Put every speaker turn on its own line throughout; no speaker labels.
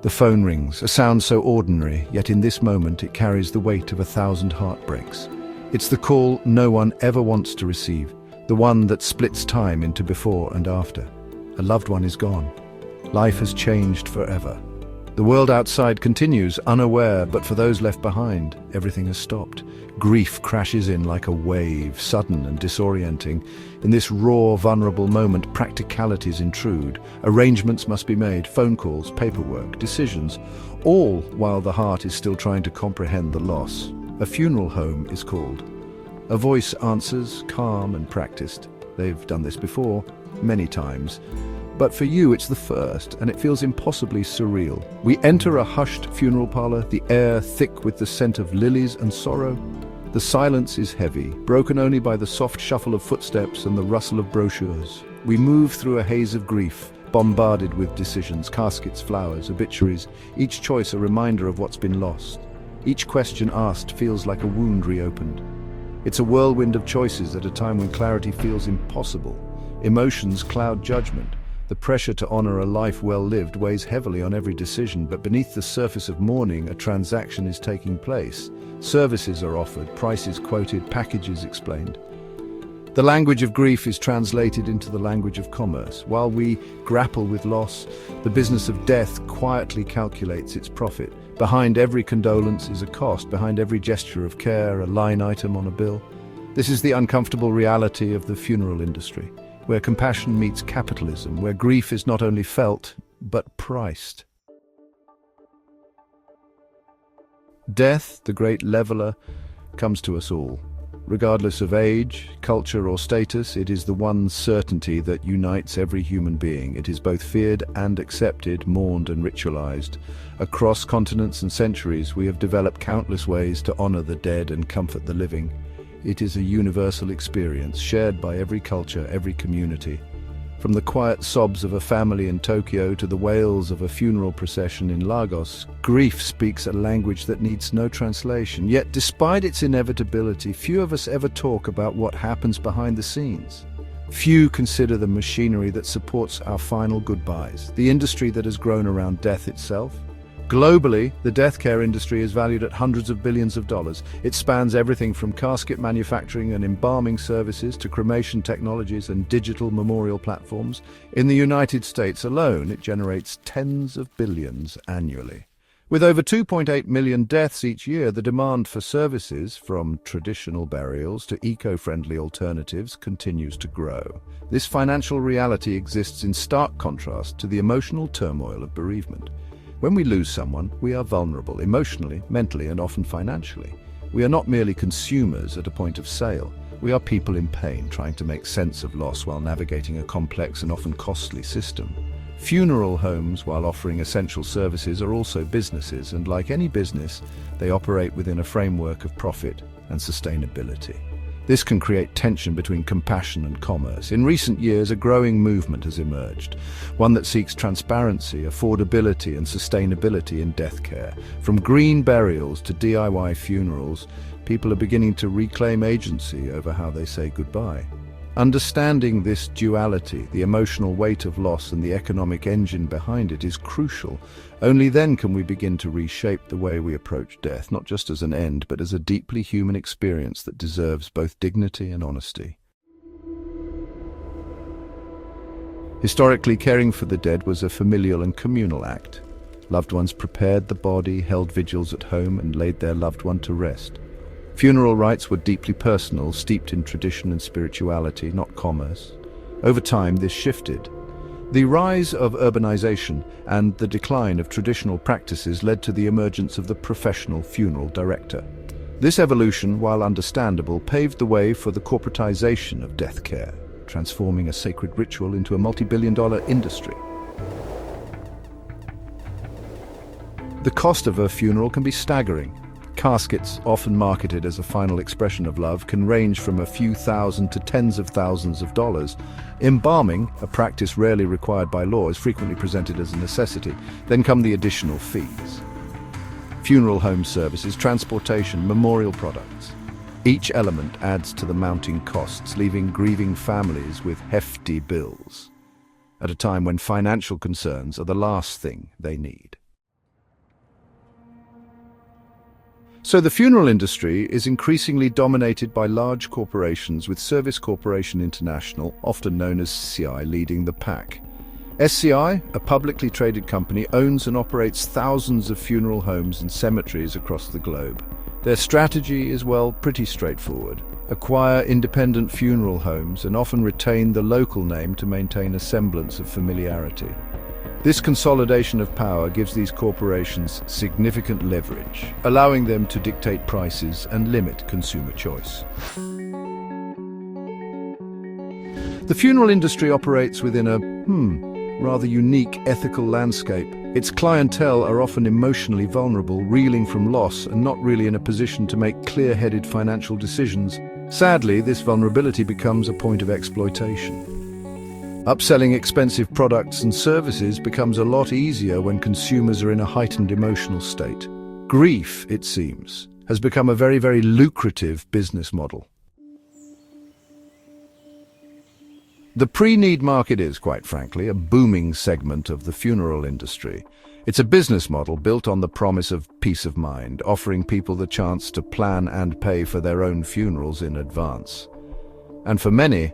The phone rings, a sound so ordinary, yet in this moment it carries the weight of 1,000 heartbreaks. It's the call no one ever wants to receive, the one that splits time into before and after. A loved one is gone. Life has changed forever. The world outside continues, unaware, but for those left behind, everything has stopped. Grief crashes in like a wave, sudden and disorienting. In this raw, vulnerable moment, practicalities intrude. Arrangements must be made, phone calls, paperwork, decisions, all while the heart is still trying to comprehend the loss. A funeral home is called. A voice answers, calm and practiced. They've done this before, many times. But for you, it's the first, and it feels impossibly surreal. We enter a hushed funeral parlor, the air thick with the scent of lilies and sorrow. The silence is heavy, broken only by the soft shuffle of footsteps and the rustle of brochures. We move through a haze of grief, bombarded with decisions, caskets, flowers, obituaries, each choice a reminder of what's been lost. Each question asked feels like a wound reopened. It's a whirlwind of choices at a time when clarity feels impossible. Emotions cloud judgment. The pressure to honor a life well lived weighs heavily on every decision, but beneath the surface of mourning, a transaction is taking place. Services are offered, prices quoted, packages explained. The language of grief is translated into the language of commerce. While we grapple with loss, the business of death quietly calculates its profit. Behind every condolence is a cost, behind every gesture of care, a line item on a bill. This is the uncomfortable reality of the funeral industry, where compassion meets capitalism, where grief is not only felt, but priced. Death, the great leveler, comes to us all. Regardless of age, culture or status, it is the one certainty that unites every human being. It is both feared and accepted, mourned and ritualized. Across continents and centuries, we have developed countless ways to honor the dead and comfort the living. It is a universal experience, shared by every culture, every community. From the quiet sobs of a family in Tokyo to the wails of a funeral procession in Lagos, grief speaks a language that needs no translation. Yet, despite its inevitability, few of us ever talk about what happens behind the scenes. Few consider the machinery that supports our final goodbyes, the industry that has grown around death itself. Globally, the death care industry is valued at hundreds of billions of dollars. It spans everything from casket manufacturing and embalming services to cremation technologies and digital memorial platforms. In the United States alone, it generates tens of billions annually. With over 2.8 million deaths each year, the demand for services, from traditional burials to eco-friendly alternatives, continues to grow. This financial reality exists in stark contrast to the emotional turmoil of bereavement. When we lose someone, we are vulnerable, emotionally, mentally, and often financially. We are not merely consumers at a point of sale. We are people in pain, trying to make sense of loss while navigating a complex and often costly system. Funeral homes, while offering essential services, are also businesses, and like any business, they operate within a framework of profit and sustainability. This can create tension between compassion and commerce. In recent years, a growing movement has emerged, one that seeks transparency, affordability, and sustainability in death care. From green burials to DIY funerals, people are beginning to reclaim agency over how they say goodbye. Understanding this duality, the emotional weight of loss and the economic engine behind it, is crucial. Only then can we begin to reshape the way we approach death, not just as an end, but as a deeply human experience that deserves both dignity and honesty. Historically, caring for the dead was a familial and communal act. Loved ones prepared the body, held vigils at home, and laid their loved one to rest. Funeral rites were deeply personal, steeped in tradition and spirituality, not commerce. Over time, this shifted. The rise of urbanization and the decline of traditional practices led to the emergence of the professional funeral director. This evolution, while understandable, paved the way for the corporatization of death care, transforming a sacred ritual into a multi-billion-dollar industry. The cost of a funeral can be staggering. Caskets, often marketed as a final expression of love, can range from a few thousand to tens of thousands of dollars. Embalming, a practice rarely required by law, is frequently presented as a necessity. Then come the additional fees. Funeral home services, transportation, memorial products. Each element adds to the mounting costs, leaving grieving families with hefty bills. at a time when financial concerns are the last thing they need. So the funeral industry is increasingly dominated by large corporations, with Service Corporation International, often known as SCI, leading the pack. SCI, a publicly traded company, owns and operates thousands of funeral homes and cemeteries across the globe. Their strategy is, well, pretty straightforward. Acquire independent funeral homes and often retain the local name to maintain a semblance of familiarity. This consolidation of power gives these corporations significant leverage, allowing them to dictate prices and limit consumer choice. The funeral industry operates within a rather unique ethical landscape. Its clientele are often emotionally vulnerable, reeling from loss and not really in a position to make clear-headed financial decisions. Sadly, this vulnerability becomes a point of exploitation. Upselling expensive products and services becomes a lot easier when consumers are in a heightened emotional state. Grief, it seems, has become a very, very lucrative business model. The pre-need market is, quite frankly, a booming segment of the funeral industry. It's a business model built on the promise of peace of mind, offering people the chance to plan and pay for their own funerals in advance. And for many,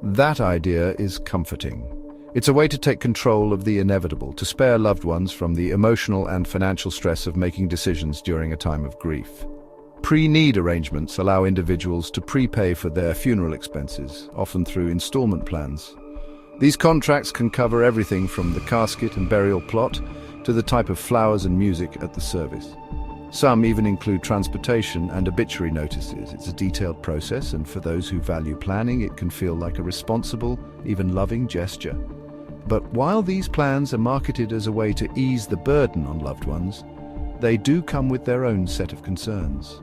that idea is comforting. It's a way to take control of the inevitable, to spare loved ones from the emotional and financial stress of making decisions during a time of grief. Pre-need arrangements allow individuals to prepay for their funeral expenses, often through installment plans. These contracts can cover everything from the casket and burial plot to the type of flowers and music at the service. Some even include transportation and obituary notices. It's a detailed process, and for those who value planning, it can feel like a responsible, even loving gesture. But while these plans are marketed as a way to ease the burden on loved ones, they do come with their own set of concerns.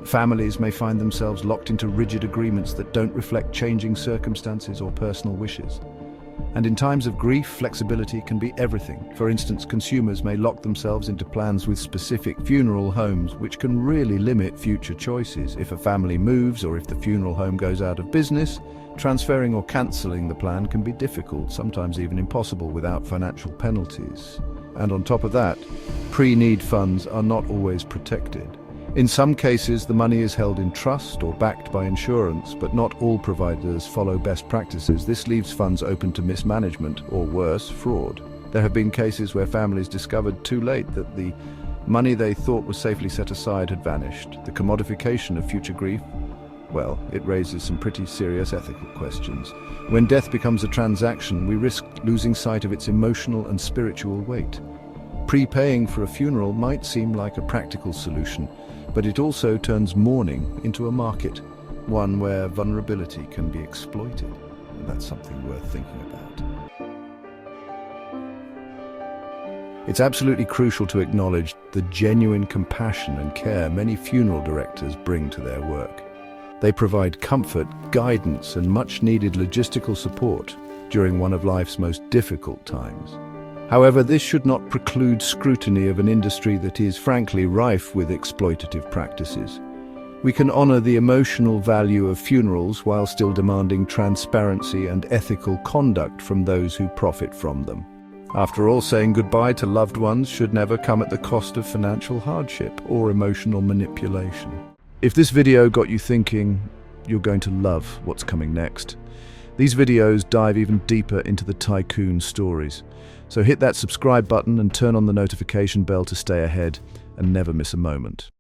Families may find themselves locked into rigid agreements that don't reflect changing circumstances or personal wishes. And in times of grief, flexibility can be everything. For instance, consumers may lock themselves into plans with specific funeral homes, which can really limit future choices. If a family moves or if the funeral home goes out of business, transferring or cancelling the plan can be difficult, sometimes even impossible without financial penalties. And on top of that, pre-need funds are not always protected. In some cases, the money is held in trust or backed by insurance, but not all providers follow best practices. This leaves funds open to mismanagement or, worse, fraud. There have been cases where families discovered too late that the money they thought was safely set aside had vanished. The commodification of future grief, well, it raises some pretty serious ethical questions. When death becomes a transaction, we risk losing sight of its emotional and spiritual weight. Prepaying for a funeral might seem like a practical solution, but it also turns mourning into a market, one where vulnerability can be exploited. And that's something worth thinking about. It's absolutely crucial to acknowledge the genuine compassion and care many funeral directors bring to their work. They provide comfort, guidance, and much-needed logistical support during one of life's most difficult times. However, this should not preclude scrutiny of an industry that is, frankly, rife with exploitative practices. We can honor the emotional value of funerals while still demanding transparency and ethical conduct from those who profit from them. After all, saying goodbye to loved ones should never come at the cost of financial hardship or emotional manipulation. If this video got you thinking, you're going to love what's coming next. These videos dive even deeper into the tycoon stories. So hit that subscribe button and turn on the notification bell to stay ahead and never miss a moment.